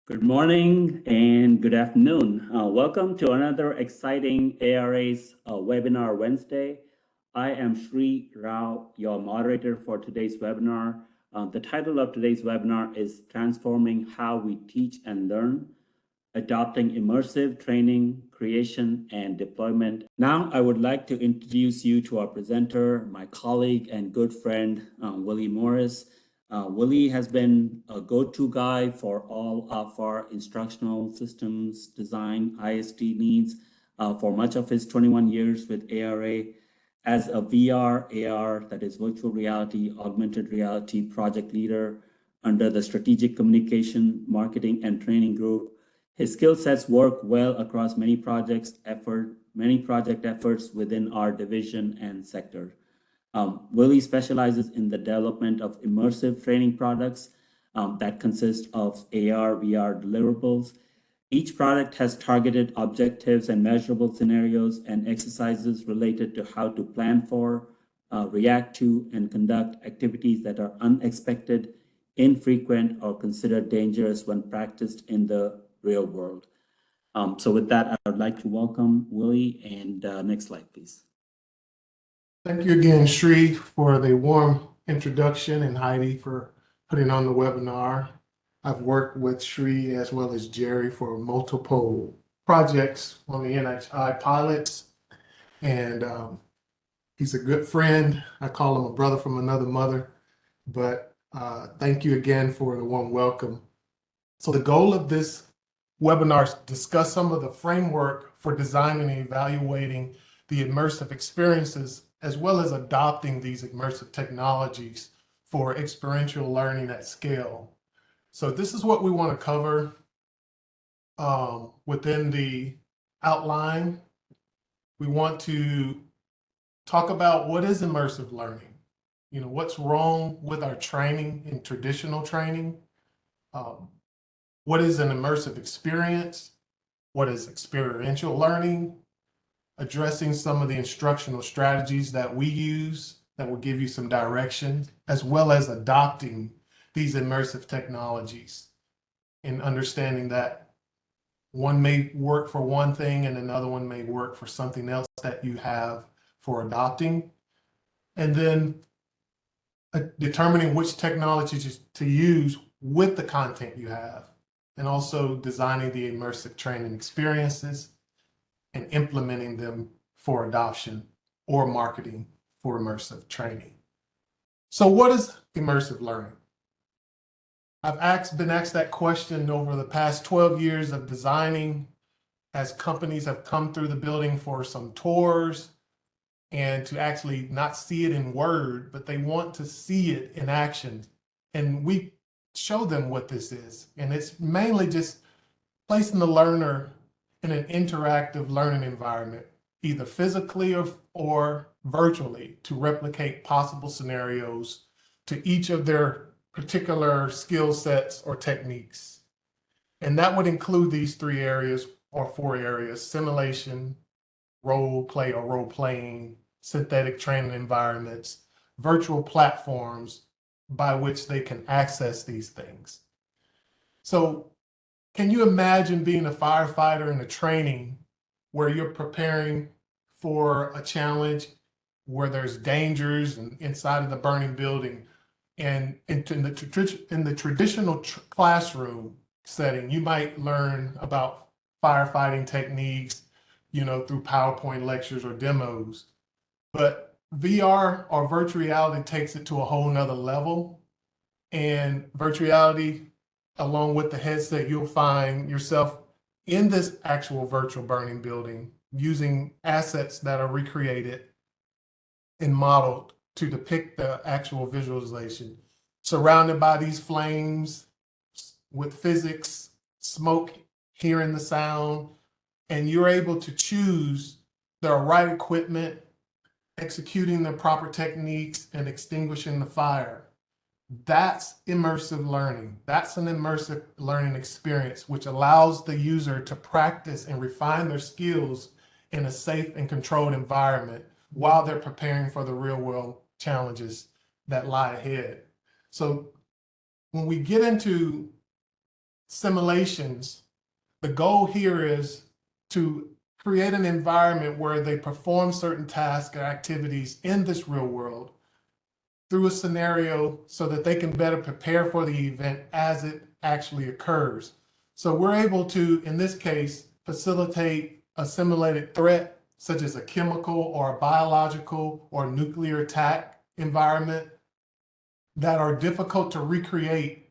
Good morning and good afternoon. Welcome to another exciting ARA's webinar Wednesday. I am Sri Rao, your moderator for today's webinar. The title of today's webinar is Transforming How We Teach and Learn, Adopting Immersive Training, Creation, and Deployment. Now, I would like to introduce you to our presenter, my colleague and good friend, Willie Morris. Willie has been a go-to guy for all of our instructional systems design ISD needs for much of his 21 years with ARA as a VR, AR, that is virtual reality, augmented reality project leader under the Strategic Communication, Marketing, and Training Group. His skill sets work well across many project efforts within our division and sector. Willie specializes in the development of immersive training products that consist of AR, VR deliverables. Each product has targeted objectives and measurable scenarios and exercises related to how to plan for, react to, and conduct activities that are unexpected, infrequent, or considered dangerous when practiced in the real world. So with that, I would like to welcome Willie, and next slide, please. Thank you again, Sri, for the warm introduction, and Heidi for putting on the webinar. I've worked with Sri as well as Jerry for multiple projects on the NHI pilots, and he's a good friend. I call him a brother from another mother, but thank you again for the warm welcome. So the goal of this webinar is to discuss some of the framework for designing and evaluating the immersive experiences, as well as adopting these immersive technologies for experiential learning at scale. So this is what we want to cover within the outline. We want to talk about what is immersive learning. What's wrong with our training in traditional training? What is an immersive experience? What is experiential learning? Addressing some of the instructional strategies that we use that will give you some direction, as well as adopting these immersive technologies and understanding that one may work for one thing and another one may work for something else that you have for adopting. And then determining which technologies to use with the content you have, and also designing the immersive training experiences and implementing them for adoption or marketing for immersive training. So what is immersive learning? I've been asked that question over the past 12 years of designing, as companies have come through the building for some tours and to actually not see it in word, but they want to see it in action. And we show them what this is. And it's mainly just placing the learner in an interactive learning environment, either physically or virtually, to replicate possible scenarios to each of their particular skill sets or techniques. And that would include these 3 areas or 4 areas: simulation, role play or role playing, synthetic training environments, virtual platforms by which they can access these things. So can you imagine being a firefighter in a training where you're preparing for a challenge where there's dangers inside of the burning building? And in the traditional classroom setting, you might learn about firefighting techniques, through PowerPoint lectures or demos. But VR or virtual reality takes it to a whole nother level. And virtual reality, along with the headset, you'll find yourself in this actual virtual burning building using assets that are recreated and modeled to depict the actual visualization, surrounded by these flames with physics, smoke, hearing the sound, and you're able to choose the right equipment, executing the proper techniques, and extinguishing the fire. That's immersive learning. That's an immersive learning experience, which allows the user to practice and refine their skills in a safe and controlled environment while they're preparing for the real world challenges that lie ahead. So when we get into simulations, the goal here is to create an environment where they perform certain tasks or activities in this real world through a scenario so that they can better prepare for the event as it actually occurs. So we're able to, in this case, facilitate a simulated threat, such as a chemical or a biological or nuclear attack environment that are difficult to recreate,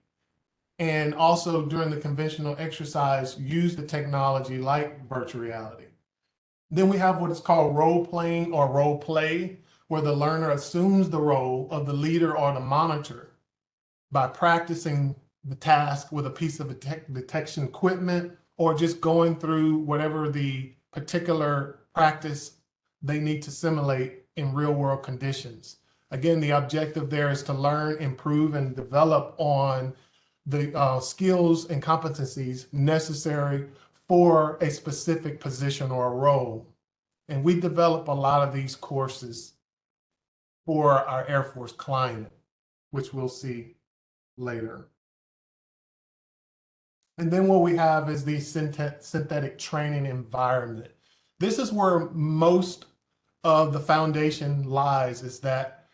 and also during the conventional exercise, use the technology like virtual reality. Then we have what is called role playing or role play, where the learner assumes the role of the leader or the monitor by practicing the task with a piece of detection equipment or just going through whatever the particular practice they need to simulate in real world conditions. Again, the objective there is to learn, improve, and develop on the skills and competencies necessary for a specific position or a role. And we develop a lot of these courses for our Air Force client, which we'll see later. And then what we have is the synthetic training environment. This is where most of the foundation lies, is that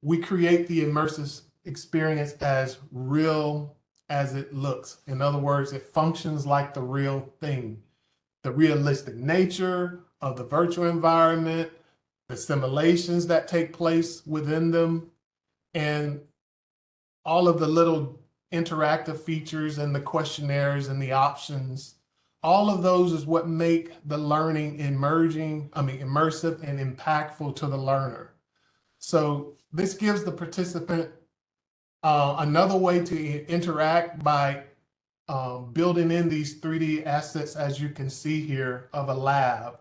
we create the immersive experience as real as it looks. In other words, it functions like the real thing. The realistic nature of the virtual environment, the simulations that take place within them, and all of the little interactive features and the questionnaires and the options. All of those is what make the learning immersive and impactful to the learner. So this gives the participant another way to interact by building in these 3D assets, as you can see here, of a lab,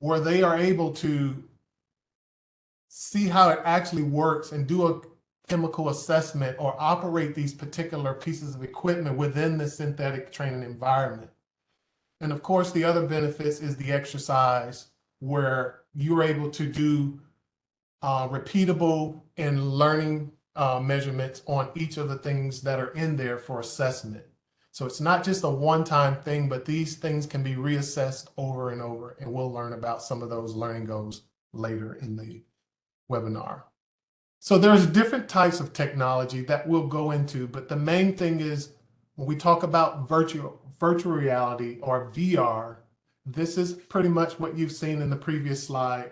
where they are able to see how it actually works and do a chemical assessment or operate these particular pieces of equipment within the synthetic training environment. And of course, the other benefits is the exercise, where you're able to do repeatable and learning measurements on each of the things that are in there for assessment. So it's not just a one-time thing, but these things can be reassessed over and over. And we'll learn about some of those learning goals later in the webinar. So there's different types of technology that we'll go into, but the main thing is when we talk about virtual reality or VR, this is pretty much what you've seen in the previous slide,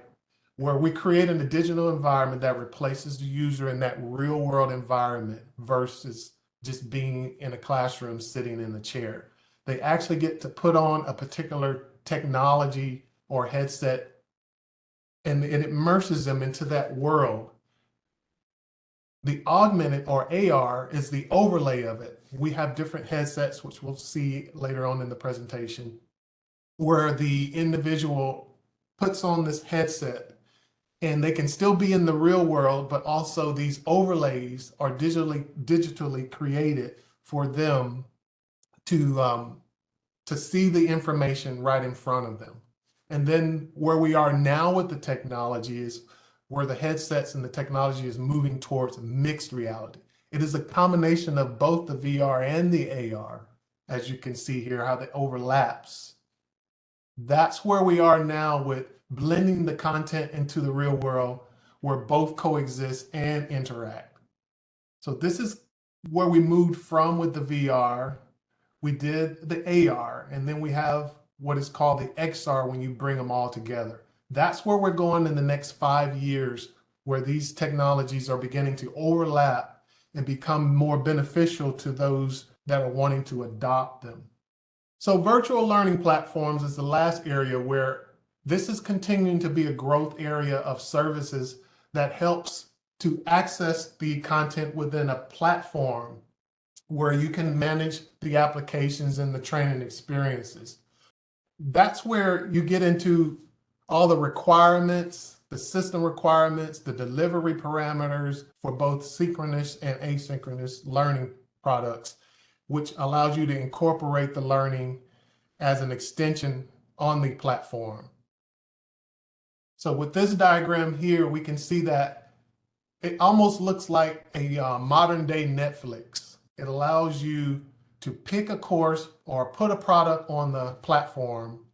where we create a digital environment that replaces the user in that real world environment versus just being in a classroom sitting in a chair. They actually get to put on a particular technology or headset, and it immerses them into that world. The augmented or AR is the overlay of it. We have different headsets, which we'll see later on in the presentation, where the individual puts on this headset and they can still be in the real world, but also these overlays are digitally created for them to see the information right in front of them. And then where we are now with the technology is where the headsets and the technology is moving towards mixed reality. It is a combination of both the VR and the AR, as you can see here, how they overlaps. That's where we are now with blending the content into the real world, where both coexist and interact. So this is where we moved from with the VR. We did the AR, and then we have what is called the XR when you bring them all together. That's where we're going in the next 5 years, where these technologies are beginning to overlap and become more beneficial to those that are wanting to adopt them. So virtual learning platforms is the last area where this is continuing to be a growth area of services that helps to access the content within a platform where you can manage the applications and the training experiences. That's where you get into all the requirements, the system requirements, the delivery parameters for both synchronous and asynchronous learning products, which allows you to incorporate the learning as an extension on the platform. So with this diagram here, we can see that it almost looks like a modern day Netflix. It allows you to pick a course or put a product on the platform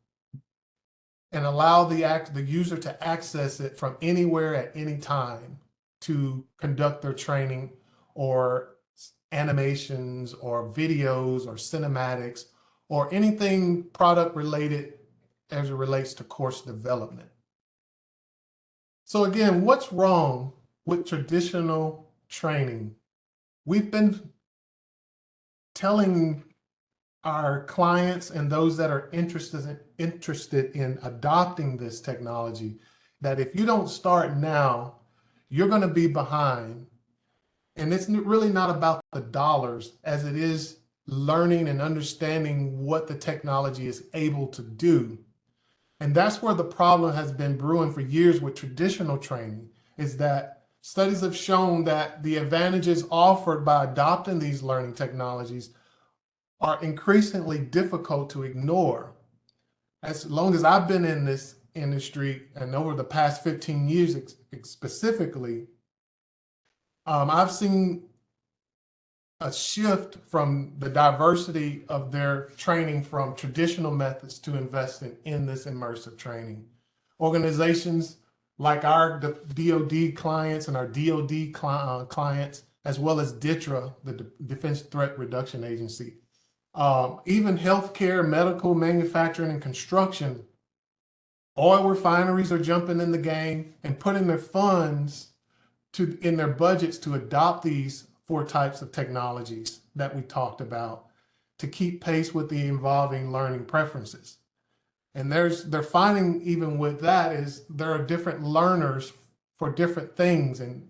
and allow the user to access it from anywhere at any time to conduct their training or animations or videos or cinematics or anything product related as it relates to course development. So again, what's wrong with traditional training? We've been telling our clients and those that are interested in adopting this technology that if you don't start now, you're going to be behind. And it's really not about the dollars as it is learning and understanding what the technology is able to do. And that's where the problem has been brewing for years with traditional training, is that studies have shown that the advantages offered by adopting these learning technologies are increasingly difficult to ignore. As long as I've been in this industry and over the past 15 years specifically, I've seen a shift from the diversity of their training from traditional methods to investing in this immersive training. Organizations like our DoD clients and our DoD clients, as well as DTRA, the Defense Threat Reduction Agency, even healthcare, medical, manufacturing, and construction, oil refineries are jumping in the game and putting their funds in their budgets to adopt these 4 types of technologies that we talked about to keep pace with the evolving learning preferences. And they're finding even with that is there are different learners for different things, and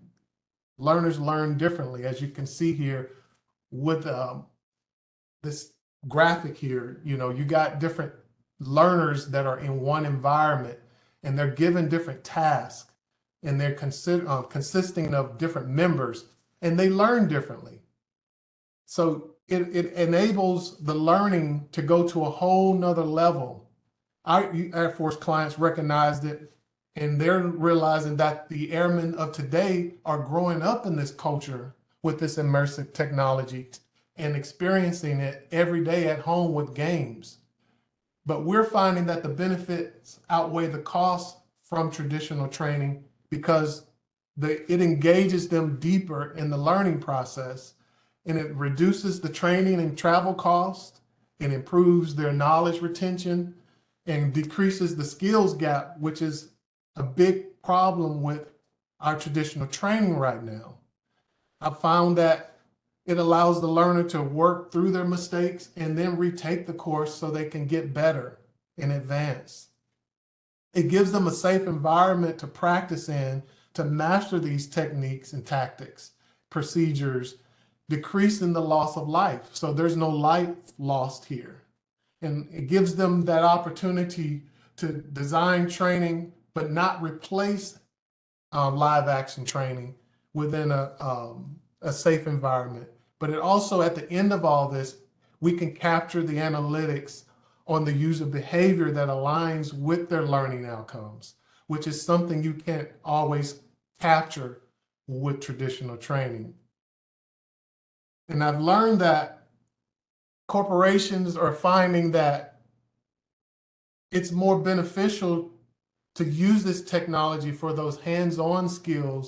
learners learn differently, as you can see here with this graphic here. You know, you got different learners that are in one environment and they're given different tasks and they're consisting of different members and they learn differently. So it enables the learning to go to a whole nother level. Our Air Force clients recognized it, and they're realizing that the airmen of today are growing up in this culture with this immersive technology and experiencing it every day at home with games. But we're finding that the benefits outweigh the costs from traditional training because it engages them deeper in the learning process, and it reduces the training and travel costs, it improves their knowledge retention, and decreases the skills gap, which is a big problem with our traditional training right now. I found that it allows the learner to work through their mistakes and then retake the course so they can get better and advance. It gives them a safe environment to practice in, to master these techniques and tactics, procedures, decreasing the loss of life. So there's no life lost here. And it gives them that opportunity to design training, but not replace live action training within a safe environment. But it also, at the end of all this, we can capture the analytics on the user behavior that aligns with their learning outcomes, which is something you can't always capture with traditional training. And I've learned that corporations are finding that it's more beneficial to use this technology for those hands-on skills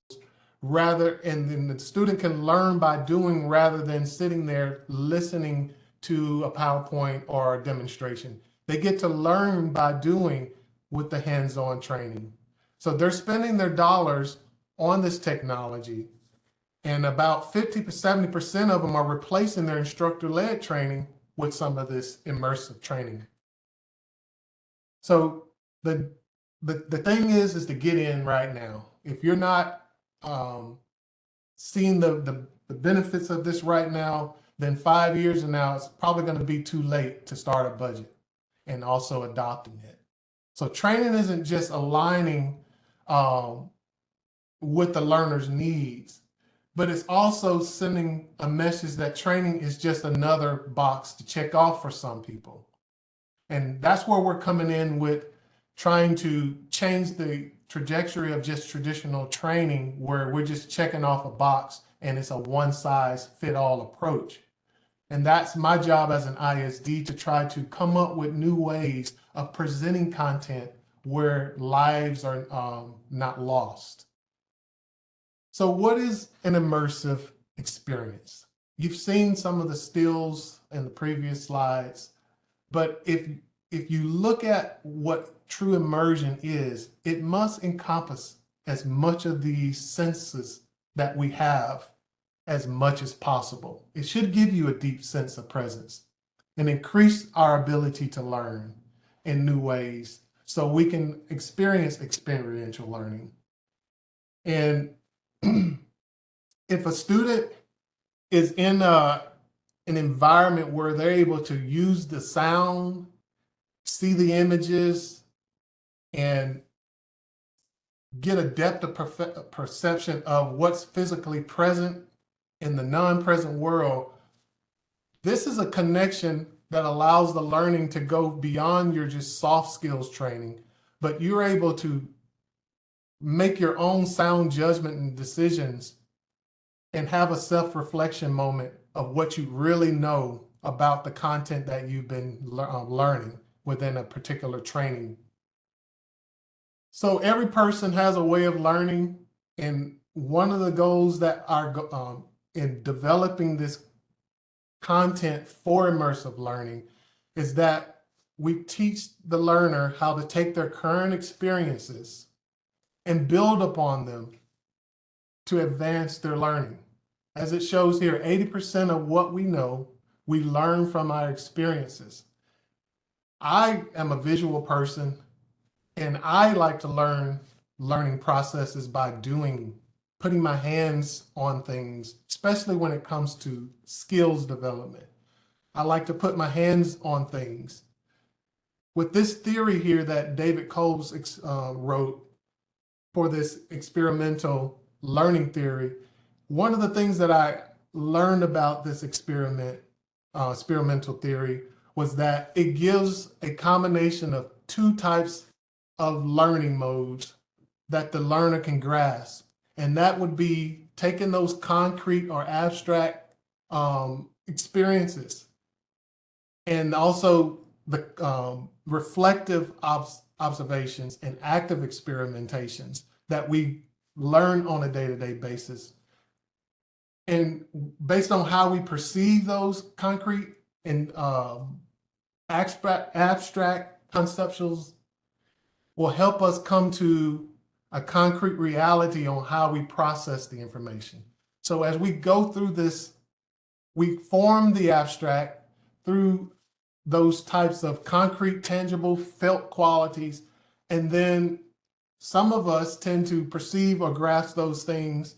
and then the student can learn by doing rather than sitting there listening to a PowerPoint or a demonstration. They get to learn by doing with the hands-on training. So they're spending their dollars on this technology, and about 50 to 70% of them are replacing their instructor-led training with some of this immersive training. So the thing is to get in right now. If you're not seeing the benefits of this right now, then 5 years from now, it's probably going to be too late to start a budget and also adopting it. So training isn't just aligning with the learner's needs, but it's also sending a message that training is just another box to check off for some people. And that's where we're coming in with trying to change the trajectory of just traditional training, where we're just checking off a box and it's a one-size-fit-all approach. And that's my job as an ISD, to try to come up with new ways of presenting content where lives are not lost. So what is an immersive experience? You've seen some of the stills in the previous slides, but if you look at what true immersion is, it must encompass as much of the senses that we have as much as possible. It should give you a deep sense of presence and increase our ability to learn in new ways so we can experience experiential learning. And if a student is in an environment where they're able to use the sound, see the images, and get a depth of perception of what's physically present in the non-present world, this is a connection that allows the learning to go beyond your just soft skills training, but you're able to make your own sound judgment and decisions and have a self-reflection moment of what you really know about the content that you've been learning within a particular training. So every person has a way of learning, and one of the goals that are in developing this content for immersive learning is that we teach the learner how to take their current experiences and build upon them to advance their learning. As it shows here, 80% of what we know, we learn from our experiences. I am a visual person, and I like to learn learning processes by doing, putting my hands on things, especially when it comes to skills development. I like to put my hands on things. With this theory here that David Coles wrote for this experimental learning theory, one of the things that I learned about this experimental theory was that it gives a combination of two types of learning modes that the learner can grasp. And that would be taking those concrete or abstract experiences, and also the reflective observations and active experimentations that we learn on a day-to-day basis. And based on how we perceive those concrete and abstract conceptuals will help us come to a concrete reality on how we process the information. So as we go through this, we form the abstract through those types of concrete, tangible, felt qualities. And then some of us tend to perceive or grasp those things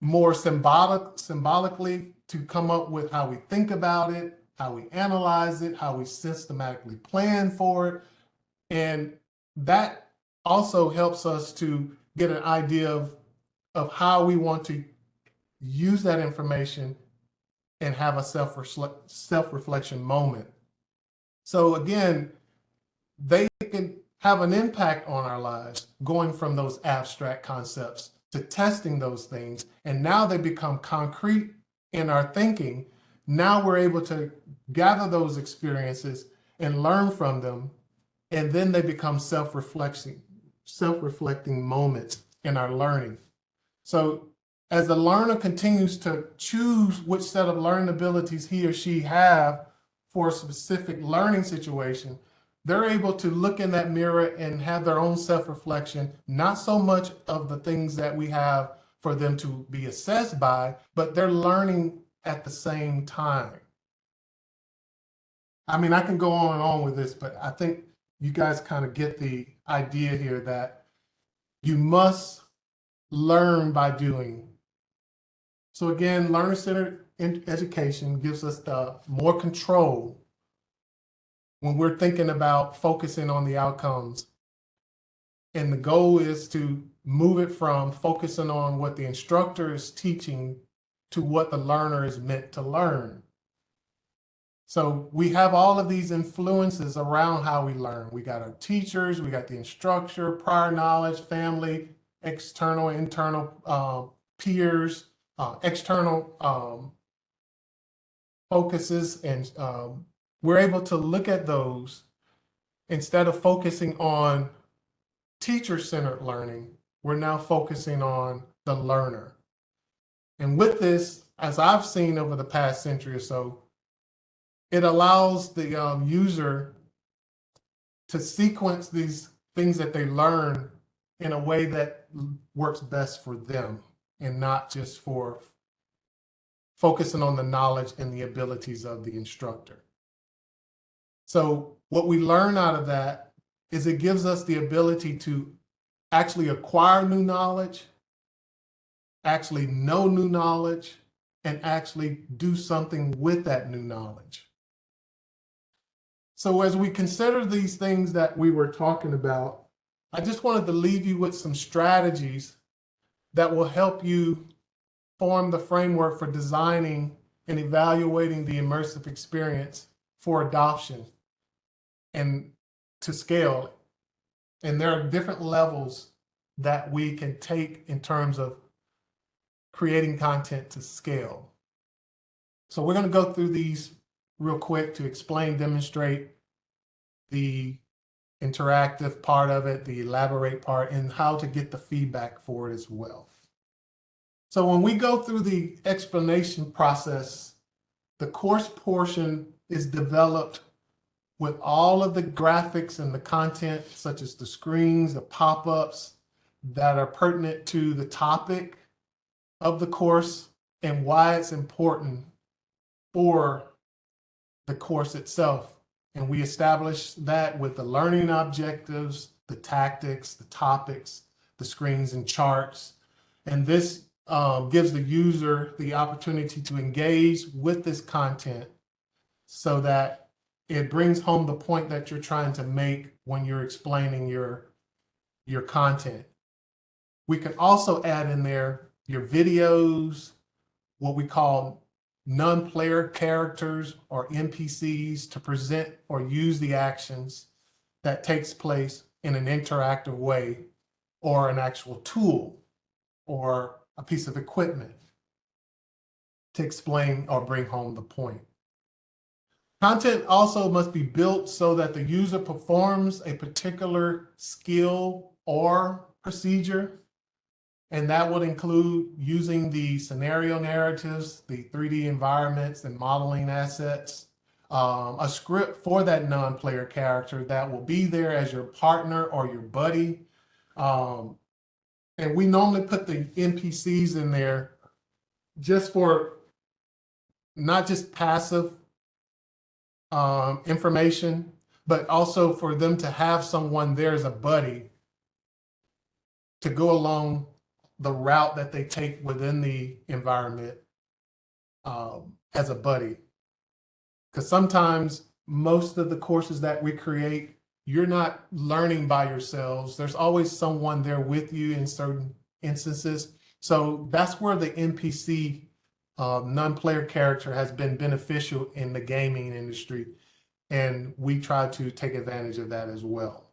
more symbolically to come up with how we think about it, how we analyze it, how we systematically plan for it. And that also helps us to get an idea of how we want to use that information and have a self-reflection moment. So again, they can have an impact on our lives, going from those abstract concepts to testing those things. And now they become concrete in our thinking. Now we're able to gather those experiences and learn from them. And then they become self-reflecting moments in our learning. So as the learner continues to choose which set of learning abilities he or she have for a specific learning situation, they're able to look in that mirror and have their own self-reflection, not so much of the things that we have for them to be assessed by, but they're learning at the same time. I mean, I can go on and on with this, but I think you guys kind of get the idea here that you must learn by doing. So again, learner-centered education gives us the more control when we're thinking about focusing on the outcomes. And the goal is to move it from focusing on what the instructor is teaching to what the learner is meant to learn. So we have all of these influences around how we learn. We got our teachers, we got the instructor, prior knowledge, family, external, internal peers, external focuses, and we're able to look at those instead of focusing on teacher-centered learning. We're now focusing on the learner. And with this, as I've seen over the past century or so, it allows the user to sequence these things that they learn in a way that works best for them and not just for focusing on the knowledge and the abilities of the instructor. So what we learn out of that is it gives us the ability to actually acquire new knowledge, actually know new knowledge, and actually do something with that new knowledge. So as we consider these things that we were talking about, I just wanted to leave you with some strategies that will help you form the framework for designing and evaluating the immersive experience for adoption and to scale. And there are different levels that we can take in terms of creating content to scale. So we're going to go through these real quick to explain, demonstrate the interactive part of it, the elaborate part, and how to get the feedback for it as well. So when we go through the explanation process, the course portion is developed with all of the graphics and the content, such as the screens, the pop-ups that are pertinent to the topic of the course and why it's important for the course itself. And we establish that with the learning objectives, the tactics, the topics, the screens and charts. And this gives the user the opportunity to engage with this content so that it brings home the point that you're trying to make when you're explaining your content. We can also add in there your videos, what we call non-player characters or NPCs to present or use the actions that takes place in an interactive way, or an actual tool or a piece of equipment to explain or bring home the point. Content also must be built so that the user performs a particular skill or procedure. And that would include using the scenario narratives, the 3D environments and modeling assets, a script for that non-player character that will be there as your partner or your buddy. And we normally put the NPCs in there just for not just passive information, but also for them to have someone there as a buddy to go along the route that they take within the environment as a buddy. Because sometimes most of the courses that we create, you're not learning by yourselves. There's always someone there with you in certain instances. So that's where the NPC non-player character has been beneficial in the gaming industry. And we try to take advantage of that as well.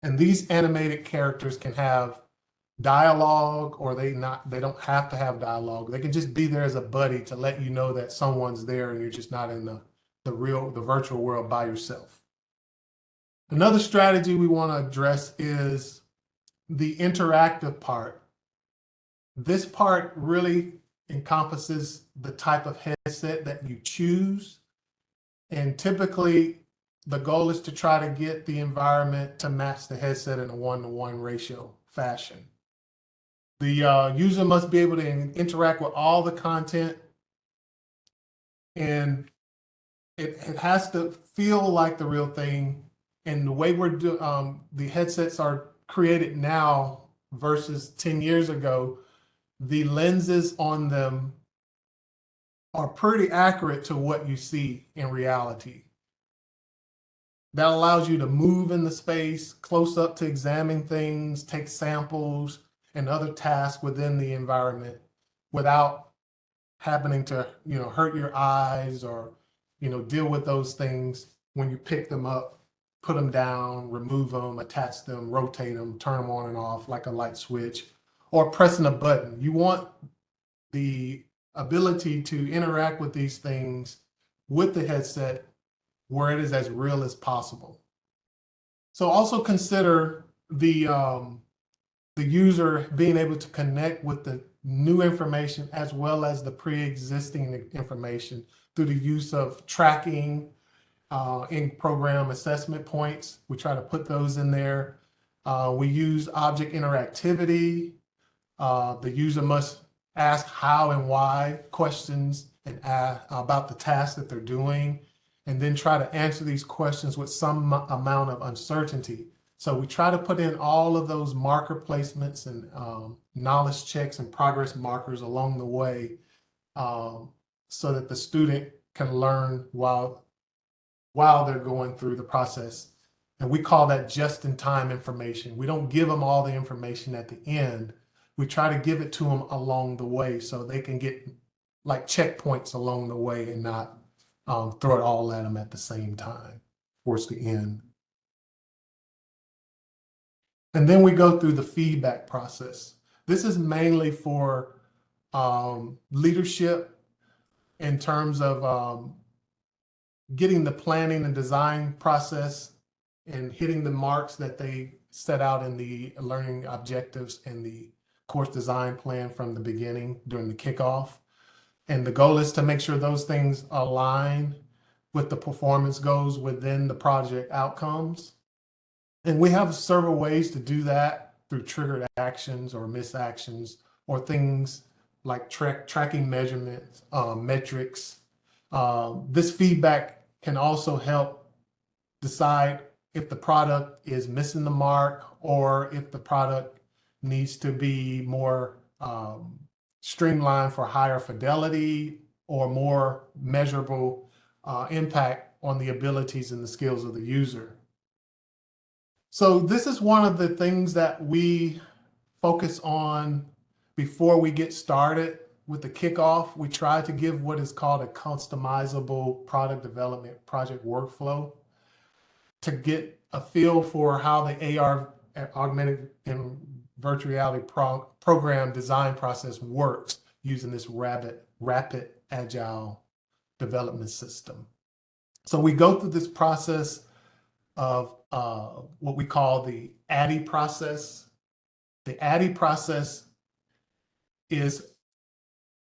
And these animated characters can have dialogue, or they don't have to have dialogue. They can just be there as a buddy to let you know that someone's there and you're just not in the virtual world by yourself. Another strategy we want to address is the interactive part. This part really encompasses the type of headset that you choose. And typically, the goal is to try to get the environment to match the headset in a 1-to-1 ratio fashion. The user must be able to interact with all the content, and it has to feel like the real thing. And the way the headsets are created now versus 10 years ago, the lenses on them are pretty accurate to what you see in reality. That allows you to move in the space, close up to examine things, take samples, and other tasks within the environment without happening to, hurt your eyes or, deal with those things when you pick them up, put them down, remove them, attach them, rotate them, turn them on and off like a light switch, or pressing a button. You want the ability to interact with these things with the headset where it is as real as possible. So also consider the user being able to connect with the new information as well as the pre-existing information through the use of tracking in program assessment points. We try to put those in there. We use object interactivity. The user must ask how and why questions and about the task that they're doing, and then try to answer these questions with some amount of uncertainty. So we try to put in all of those marker placements and knowledge checks and progress markers along the way so that the student can learn while they're going through the process. And we call that just-in-time information. We don't give them all the information at the end. We try to give it to them along the way so they can get like checkpoints along the way and not throw it all at them at the same time towards the end. And then we go through the feedback process. This is mainly for leadership in terms of getting the planning and design process and hitting the marks that they set out in the learning objectives and the course design plan from the beginning during the kickoff. And the goal is to make sure those things align with the performance goals within the project outcomes. And we have several ways to do that through triggered actions or missed actions or things like tracking measurements, metrics. This feedback can also help decide if the product is missing the mark or if the product needs to be more streamlined for higher fidelity or more measurable impact on the abilities and the skills of the user. So this is one of the things that we focus on before we get started with the kickoff. We try to give what is called a customizable product development project workflow to get a feel for how the AR, augmented and virtual reality program design process works using this rapid agile development system. So we go through this process of what we call the ADDIE process. The ADDIE process is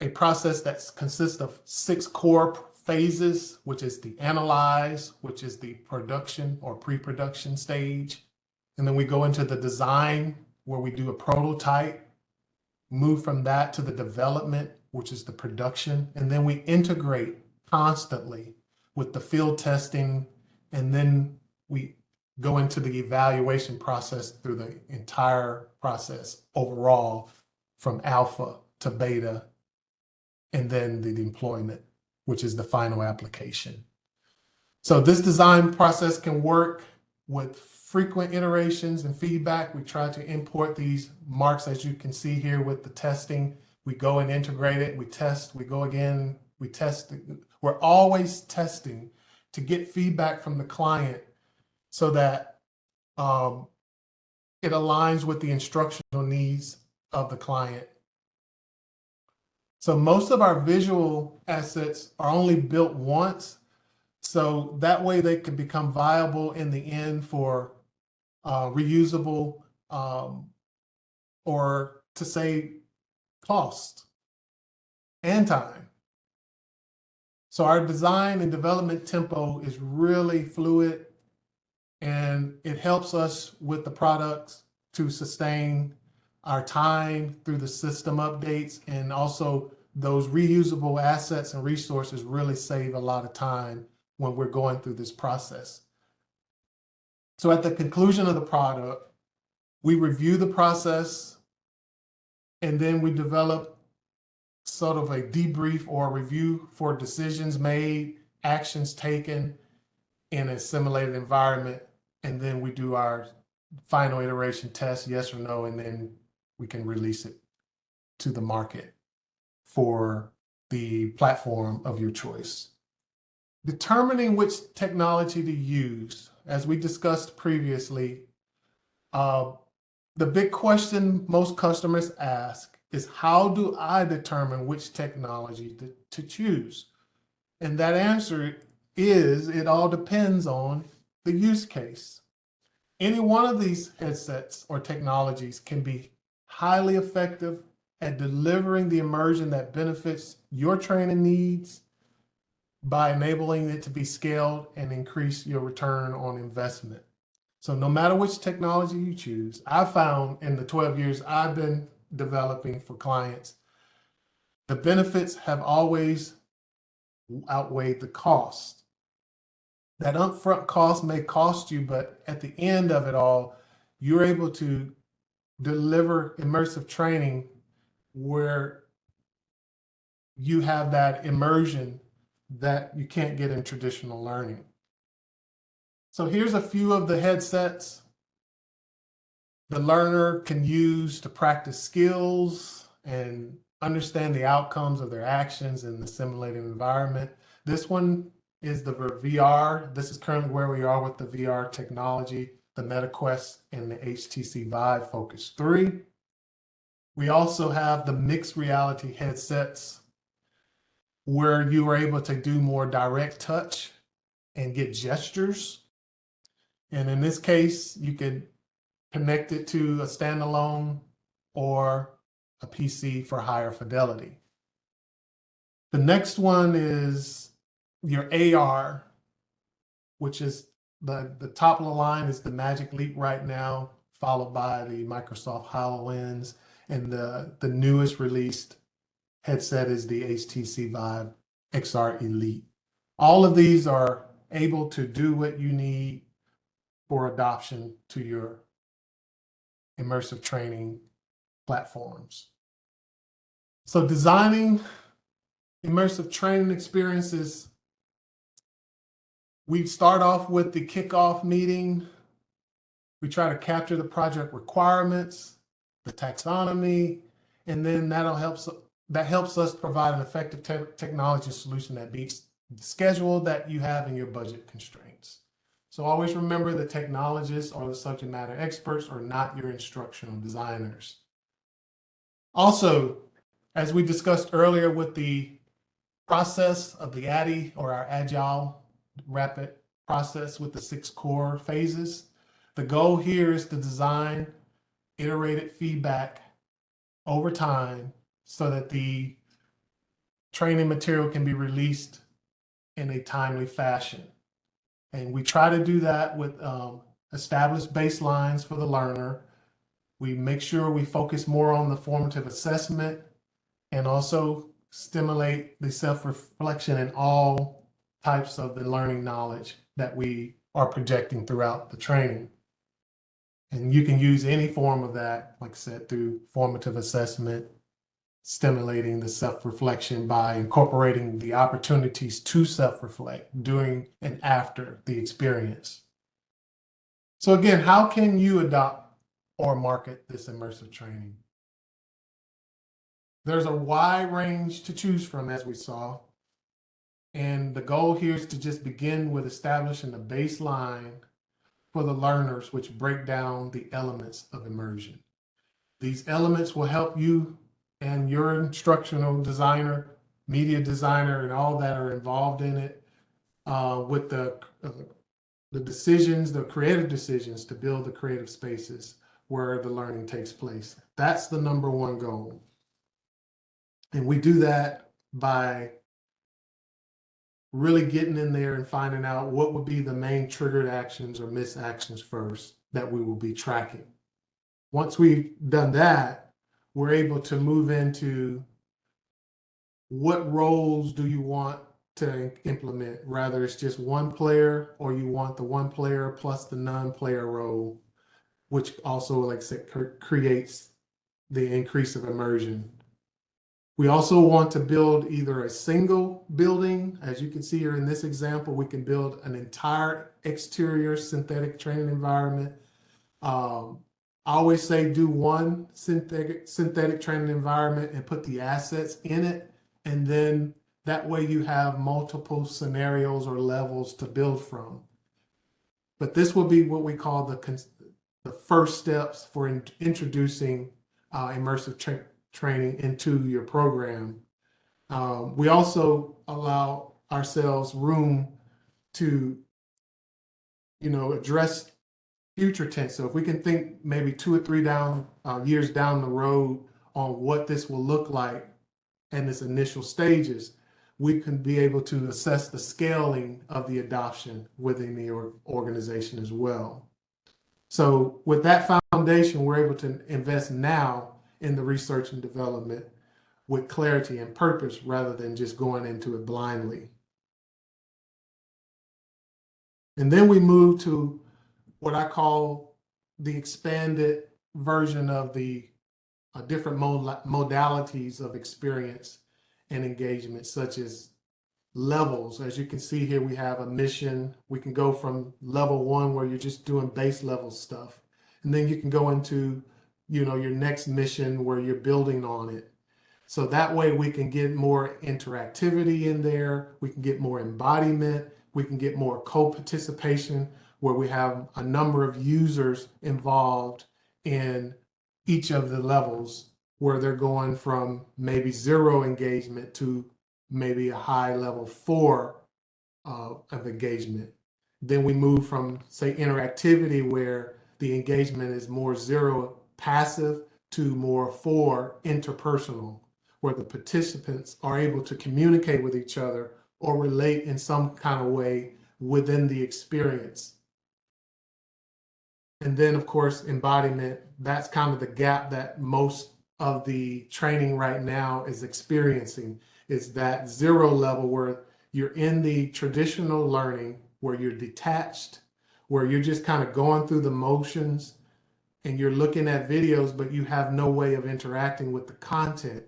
a process that consists of 6 core phases, which is the analyze, which is the production or pre-production stage. And then we go into the design, where we do a prototype, move from that to the development, which is the production. And then we integrate constantly with the field testing. And then we go into the evaluation process through the entire process overall, from alpha to beta, and then the deployment, which is the final application. So this design process can work with frequent iterations and feedback. We try to import these marks, as you can see here with the testing. We go and integrate it, we test, we go again, we test. We're always testing to get feedback from the client so that it aligns with the instructional needs of the client. So most of our visual assets are only built once, so that way they can become viable in the end for reusable or to save cost and time. So our design and development tempo is really fluid, and it helps us with the products to sustain our time through the system updates, and also those reusable assets and resources really save a lot of time when we're going through this process. So at the conclusion of the product, we review the process, and then we develop sort of a debrief or review for decisions made, actions taken in a simulated environment. And then we do our final iteration test, yes or no, and then we can release it to the market for the platform of your choice. Determining which technology to use, as we discussed previously, the big question most customers ask is how do I determine which technology to choose? And that answer is it all depends on the use case. Any one of these headsets or technologies can be highly effective at delivering the immersion that benefits your training needs by enabling it to be scaled and increase your return on investment. So no matter which technology you choose, I found in the 12 years I've been developing for clients, the benefits have always outweighed the cost. That upfront cost may cost you, but at the end of it all, you're able to deliver immersive training where you have that immersion that you can't get in traditional learning. So here's a few of the headsets the learner can use to practice skills and understand the outcomes of their actions in the simulated environment. This one is the VR. This is currently where we are with the VR technology, the MetaQuest and the HTC Vive Focus 3. We also have the mixed reality headsets where you are able to do more direct touch and get gestures. And in this case, you could connect it to a standalone or a PC for higher fidelity. The next one is your AR, which is the top of the line is the Magic Leap right now, followed by the Microsoft HoloLens, and the newest released headset is the HTC Vive XR Elite. All of these are able to do what you need for adoption to your immersive training platforms. So designing immersive training experiences, we start off with the kickoff meeting. We try to capture the project requirements, the taxonomy, and then that helps us provide an effective technology solution that meets the schedule that you have in your budget constraints. So always remember the technologists or the subject matter experts are not your instructional designers. Also, as we discussed earlier with the process of the ADDIE or our agile rapid process with the 6 core phases, the goal here is to design iterated feedback over time so that the training material can be released in a timely fashion. And we try to do that with established baselines for the learner. We make sure we focus more on the formative assessment and also stimulate the self-reflection in all types of the learning knowledge that we are projecting throughout the training. And you can use any form of that, like I said, through formative assessment, stimulating the self-reflection by incorporating the opportunities to self-reflect during and after the experience. So again, how can you adopt or market this immersive training? There's a wide range to choose from, as we saw. And the goal here is to just begin with establishing a baseline for the learners, which break down the elements of immersion. These elements will help you and your instructional designer, media designer, and all that are involved in it with the decisions, the creative decisions to build the creative spaces where the learning takes place. That's the number one goal. And we do that by really getting in there and finding out what would be the main triggered actions or missed actions first that we will be tracking. Once we've done that, we're able to move into what roles do you want to implement, rather it's just one player or you want the one player plus the non-player role, which also, like I said, creates the increase of immersion. We also want to build either a single building. As you can see here in this example, we can build an entire exterior synthetic training environment. I always say do one synthetic training environment and put the assets in it. And then that way you have multiple scenarios or levels to build from. But this will be what we call the first steps for introducing immersive training into your program. We also allow ourselves room to, address future tense. So if we can think maybe 2 or 3 years down the road on what this will look like in its initial stages, we can be able to assess the scaling of the adoption within the organization as well. So with that foundation, we're able to invest now in the research and development with clarity and purpose rather than just going into it blindly. And then we move to what I call the expanded version of the different modalities of experience and engagement, such as levels. As you can see here, we have a mission. We can go from level 1 where you're just doing base level stuff. And then you can go into, your next mission where you're building on it. So that way we can get more interactivity in there. We can get more embodiment. We can get more co-participation where we have a number of users involved in each of the levels where they're going from maybe 0 engagement to maybe a high level 4 of engagement. Then we move from, say, interactivity where the engagement is more 0 passive to more 4 interpersonal, where the participants are able to communicate with each other or relate in some kind of way within the experience. And then, of course, embodiment, that's kind of the gap that most of the training right now is experiencing, is that 0 level where you're in the traditional learning, where you're detached, where you're just kind of going through the motions and you're looking at videos, but you have no way of interacting with the content.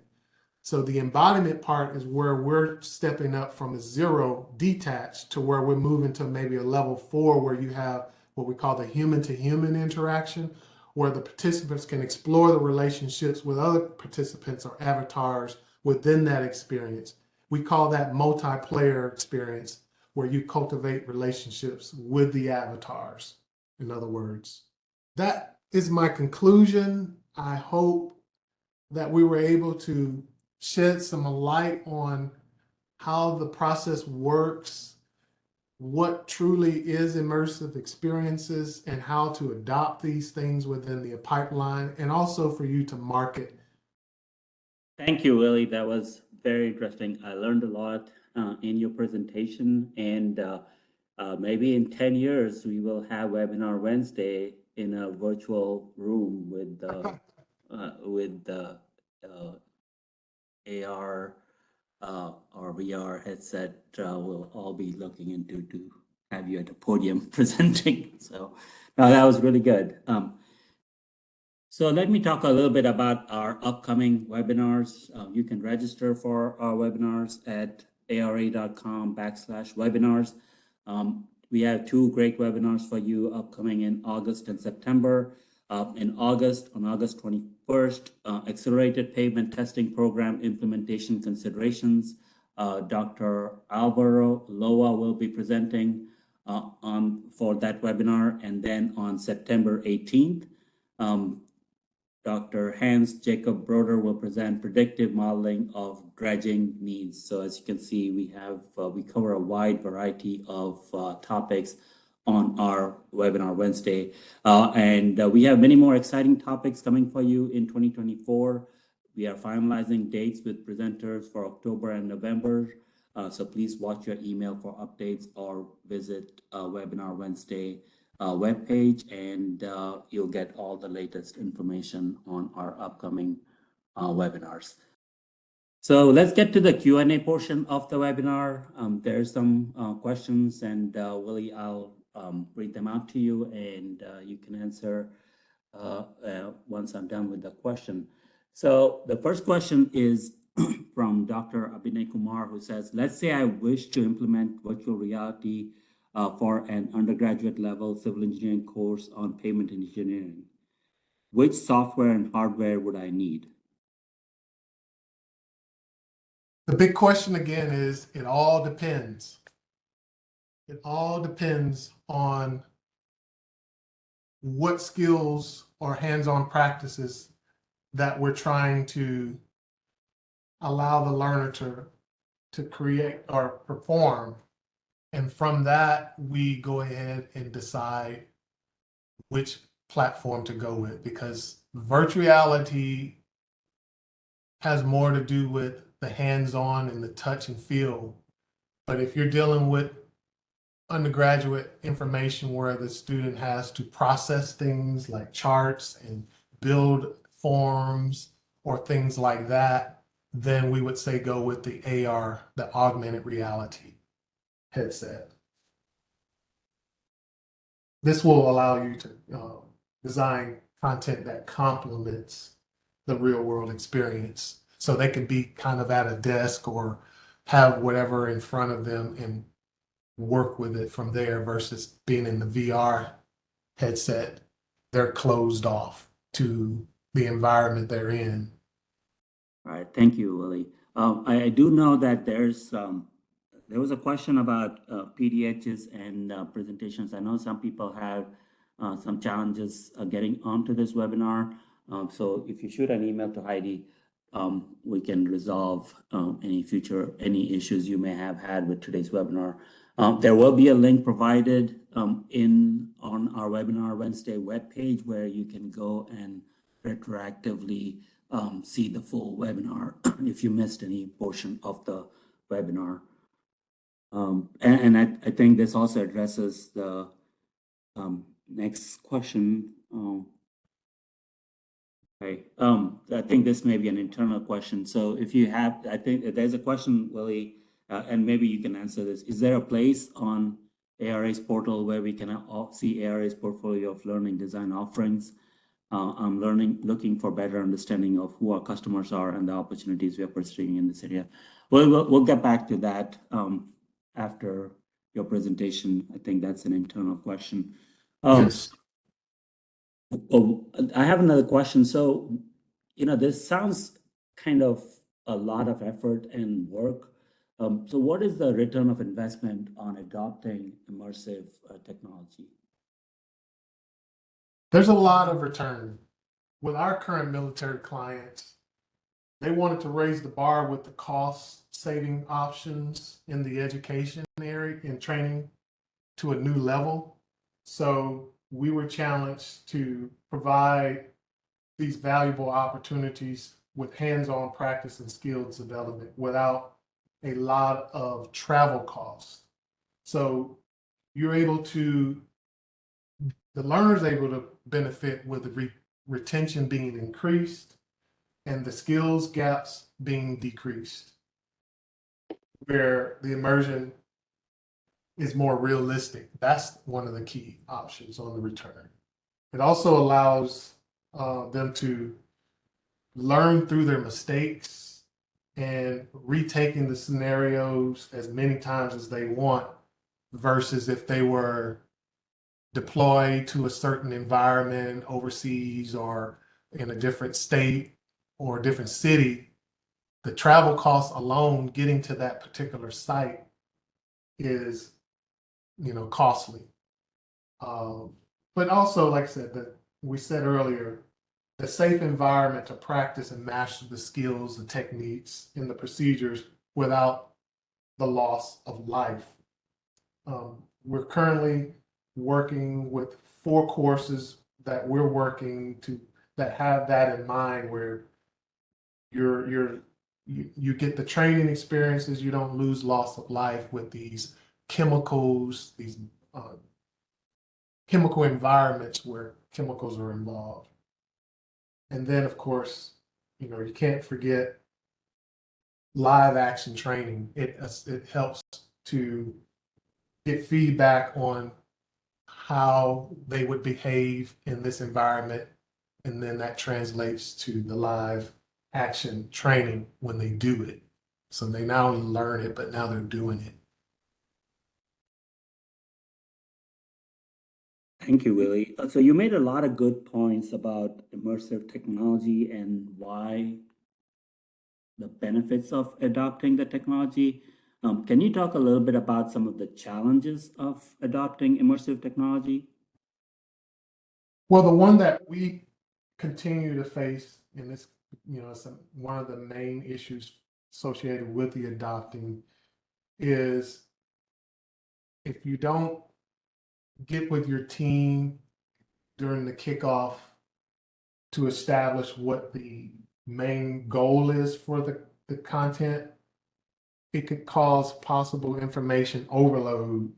So the embodiment part is where we're stepping up from a 0 detached to where we're moving to maybe a level 4 where you have what we call the human to human interaction, where the participants can explore the relationships with other participants or avatars within that experience. We call that multiplayer experience, where you cultivate relationships with the avatars, in other words. That is my conclusion. I hope that we were able to shed some light on how the process works, what truly is immersive experiences, and how to adopt these things within the pipeline, and also for you to market. Thank you, Willie. That was very interesting. I learned a lot in your presentation, and maybe in 10 years, we will have Webinar Wednesday in a virtual room with the AR or VR headset. We'll all be looking into to have you at the podium presenting. So no, that was really good. So let me talk a little bit about our upcoming webinars. You can register for our webinars at ara.com/webinars. We have 2 great webinars for you upcoming in August and September. In August, on August 21st, Accelerated Pavement Testing Program Implementation Considerations. Dr. Alvaro Loa will be presenting for that webinar. And then on September 18th, Dr. Hans Jacob Broder will present predictive modeling of dredging needs. So as you can see, we cover a wide variety of topics on our webinar Wednesday. And we have many more exciting topics coming for you in 2024. We are finalizing dates with presenters for October and November. So please watch your email for updates or visit Webinar Wednesday webpage, and you'll get all the latest information on our upcoming webinars. So let's get to the Q&A portion of the webinar. There's some questions, and Willie, I'll read them out to you, and you can answer once I'm done with the question. So the first question is from Dr. Abhinay Kumar, who says, let's say I wish to implement virtual reality for an undergraduate level civil engineering course on pavement engineering. Which software and hardware would I need? The big question again is, it all depends. It all depends on what skills or hands-on practices that we're trying to allow the learner to create or perform. And from that, we go ahead and decide which platform to go with, because virtual reality has more to do with the hands-on and the touch and feel. But if you're dealing with undergraduate information where the student has to process things like charts and build forms or things like that, then we would say go with the AR, the augmented reality headset. This will allow you to design content that complements the real world experience. So they can be kind of at a desk or have whatever in front of them and work with it from there, versus being in the VR headset. They're closed off to the environment they're in. All right, thank you, Willie. I do know that there was a question about PDHs and presentations. I know some people have some challenges getting onto this webinar. So if you shoot an email to Heidi, we can resolve any issues you may have had with today's webinar. There will be a link provided on our Webinar Wednesday webpage where you can go and retroactively see the full webinar if you missed any portion of the webinar. I think this also addresses the next question. Okay, I think this may be an internal question. So if you have, I think there's a question, Willie, and maybe you can answer this. Is there a place on ARA's portal where we can see ARA's portfolio of learning design offerings? I'm looking for better understanding of who our customers are and the opportunities we are pursuing in this area. We'll get back to that after your presentation. I think that's an internal question. Yes. I have another question. So, this sounds kind of a lot of effort and work. So what is the return of investment on adopting immersive technology? There's a lot of return. With our current military clients, they wanted to raise the bar with the cost saving options in the education area and training to a new level. So we were challenged to provide these valuable opportunities with hands-on practice and skills development without a lot of travel costs. So you're able to, the learner's able to benefit with the retention being increased and the skills gaps being decreased, where the immersion is more realistic. That's one of the key options on the return. It also allows them to learn through their mistakes and retaking the scenarios as many times as they want, versus if they were deployed to a certain environment overseas or in a different state or a different city. The travel costs alone getting to that particular site is, costly. But also, like I said, that we said earlier, the safe environment to practice and master the skills, the techniques, and the procedures without the loss of life. We're currently working with 4 courses that we're working to that have that in mind, where you get the training experiences, you don't lose loss of life with these chemicals, these chemical environments where chemicals are involved. And then, of course, you can't forget live action training. It helps to get feedback on how they would behave in this environment, and then that translates to the live action training when they do it. So they not only learn it, but now they're doing it. Thank you, Willie. So you made a lot of good points about immersive technology and why the benefits of adopting the technology. Can you talk a little bit about some of the challenges of adopting immersive technology? Well, the one that we continue to face and it's, it's one of the main issues associated with the adopting is if you don't get with your team during the kickoff to establish what the main goal is for the content, it could cause possible information overload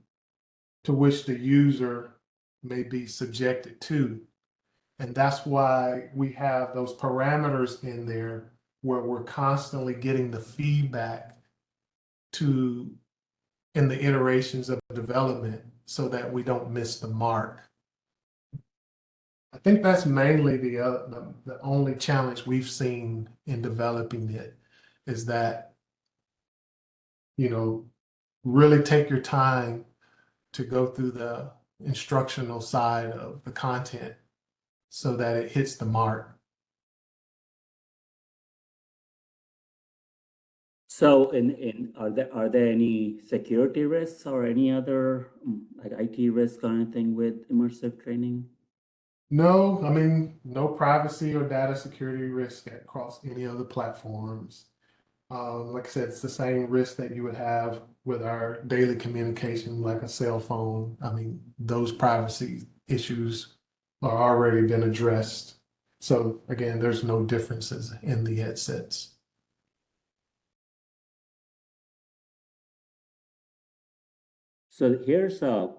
to which the user may be subjected to. And that's why we have those parameters in there where we're constantly getting the feedback to in the iterations of development so that we don't miss the mark. I think that's mainly the only challenge we've seen in developing it is that, really take your time to go through the instructional side of the content so that it hits the mark. So are there any security risks or any other like IT risk or anything with immersive training? No, I mean, no privacy or data security risk across any of the platforms. Like I said, it's the same risk that you would have with our daily communication, like a cell phone. I mean, those privacy issues are already been addressed. So again, there's no differences in the headsets. So here's a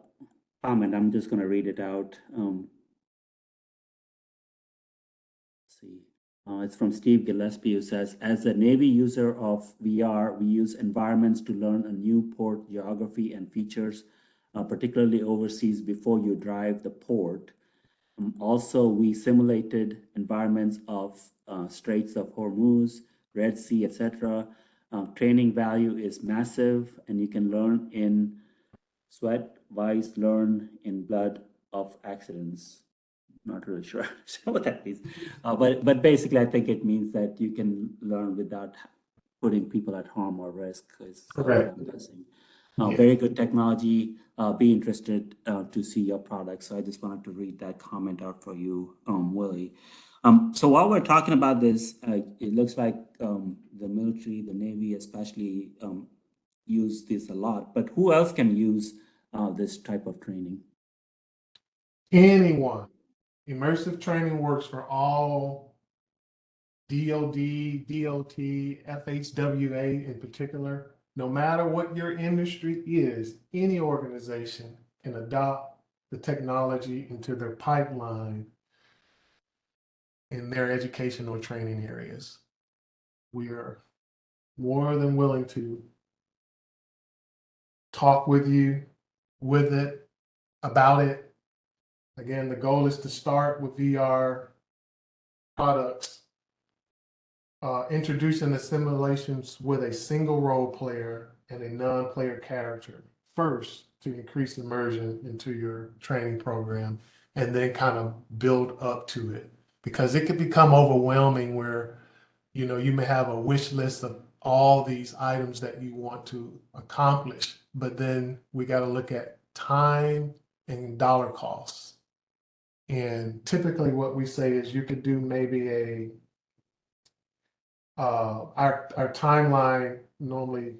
comment. I'm just going to read it out. Let's see. It's from Steve Gillespie, who says, as a Navy user of VR, we use environments to learn a new port geography and features, particularly overseas before you drive the port. Also, we simulated environments of Straits of Hormuz, Red Sea, etc. Training value is massive, and you can learn in sweat, wise, learn in blood of accidents. Not really sure what that means, but basically, I think it means that you can learn without putting people at harm or risk. Is Correct. I'm guessing. Yeah. Very good technology. Be interested to see your product. So I just wanted to read that comment out for you, Willie. So while we're talking about this, it looks like the military, the Navy especially, use this a lot. But who else can use this type of training? Anyone. Immersive training works for all DoD, DOT, FHWA in particular. No matter what your industry is, any organization can adopt the technology into their pipeline in their educational training areas. We are more than willing to talk with you with it, about it. Again, the goal is to start with VR products, introducing the simulations with a single role player and a non-player character first to increase immersion into your training program, and then kind of build up to it, because it could become overwhelming where you may have a wish list of all these items that you want to accomplish, but then we got to look at time and dollar costs. And typically what we say is you could do maybe our timeline normally,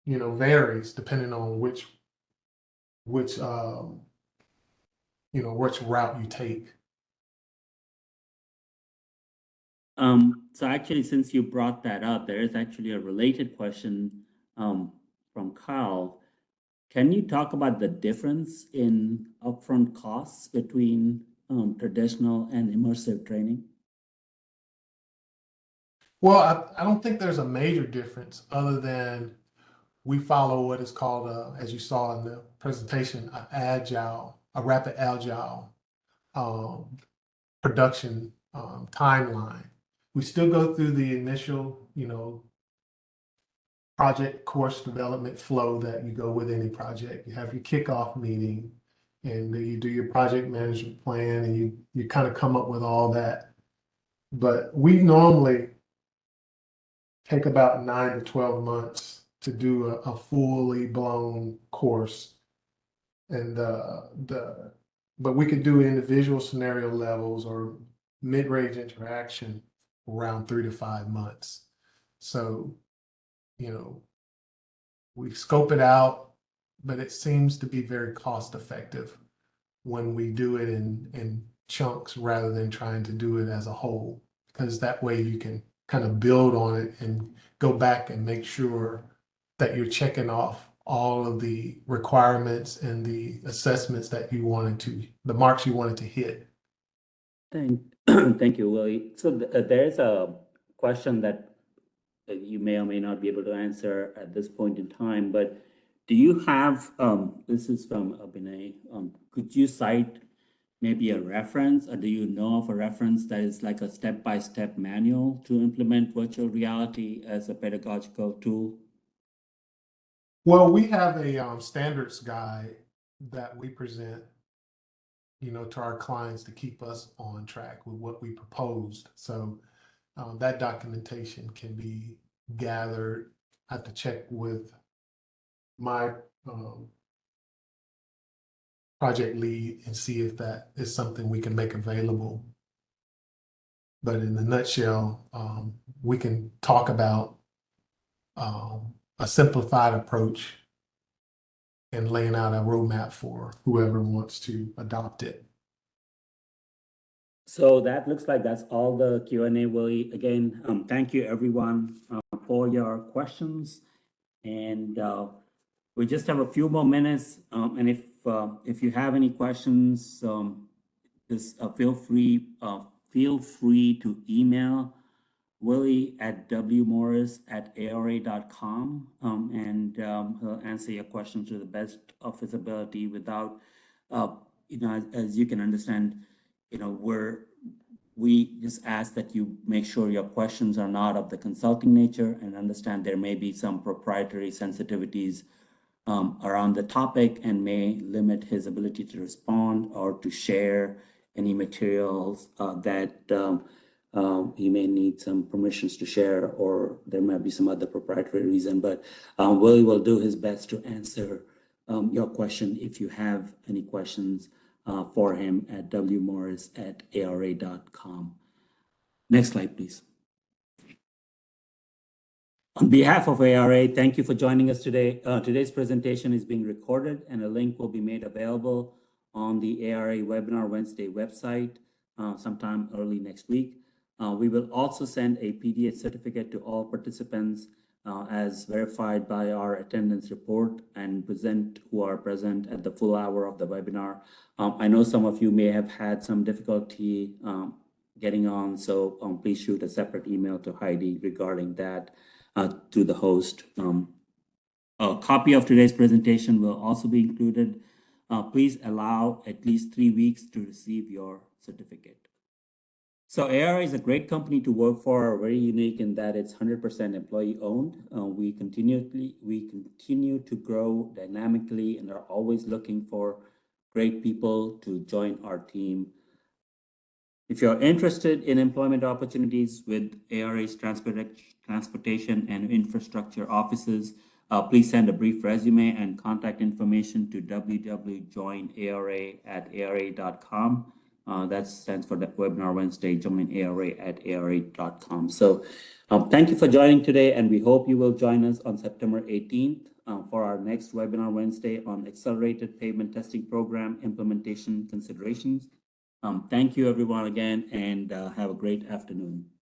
varies depending on which route you take. So actually, since you brought that up, there is actually a related question from Kyle. Can you talk about the difference in upfront costs between traditional and immersive training? Well, I don't think there's a major difference other than we follow what is called, as you saw in the presentation, a rapid agile production timeline. We still go through the initial, project course development flow that you go with any project. You have your kickoff meeting, and you do your project management plan, and you kind of come up with all that. But we normally take about 9 to 12 months to do a fully blown course. And but we could do individual scenario levels or mid-range interaction around 3 to 5 months. So, we scope it out, but it seems to be very cost effective when we do it in chunks rather than trying to do it as a whole, because that way you can kind of build on it and go back and make sure that you're checking off all of the requirements and the assessments that you wanted to, the marks you wanted to hit. Thank you, Willie. So there's a question that you may or may not be able to answer at this point in time, but do you have, this is from Abhinay, could you cite maybe a reference, or do you know of a reference that is like a step-by-step manual to implement virtual reality as a pedagogical tool? Well, we have a standards guide that we present, to our clients to keep us on track with what we proposed. So that documentation can be gathered. I have to check with my project lead and see if that is something we can make available. But in a nutshell, we can talk about a simplified approach and laying out a roadmap for whoever wants to adopt it. So that looks like that's all the Q&A, Willie. Again, thank you everyone for your questions. And we just have a few more minutes. And if you have any questions, just feel free to email Willie at wmorris@ara.com, and he'll answer your questions to the best of his ability without, as you can understand, we just ask that you make sure your questions are not of the consulting nature, and understand there may be some proprietary sensitivities around the topic and may limit his ability to respond or to share any materials that he may need some permissions to share, or there might be some other proprietary reason. But Willie will do his best to answer your question if you have any questions for him at wmorris@ara.com. Next slide, please. On behalf of ARA, thank you for joining us today. Today's presentation is being recorded, and a link will be made available on the ARA Webinar Wednesday website sometime early next week. We will also send a PDA certificate to all participants as verified by our attendance report and who are present at the full hour of the webinar. I know some of you may have had some difficulty getting on, so please shoot a separate email to Heidi regarding that to the host. A copy of today's presentation will also be included. Please allow at least 3 weeks to receive your certificate. So ARA is a great company to work for, very unique in that it's 100% employee owned. We continue to grow dynamically and are always looking for great people to join our team. If you're interested in employment opportunities with ARA's transportation and infrastructure offices, please send a brief resume and contact information to www.joinara@ara.com. That stands for the Webinar Wednesday, joinara@ara.com. So thank you for joining today, and we hope you will join us on September 18th for our next Webinar Wednesday on Accelerated Pavement Testing Program Implementation Considerations. Thank you everyone again, and have a great afternoon.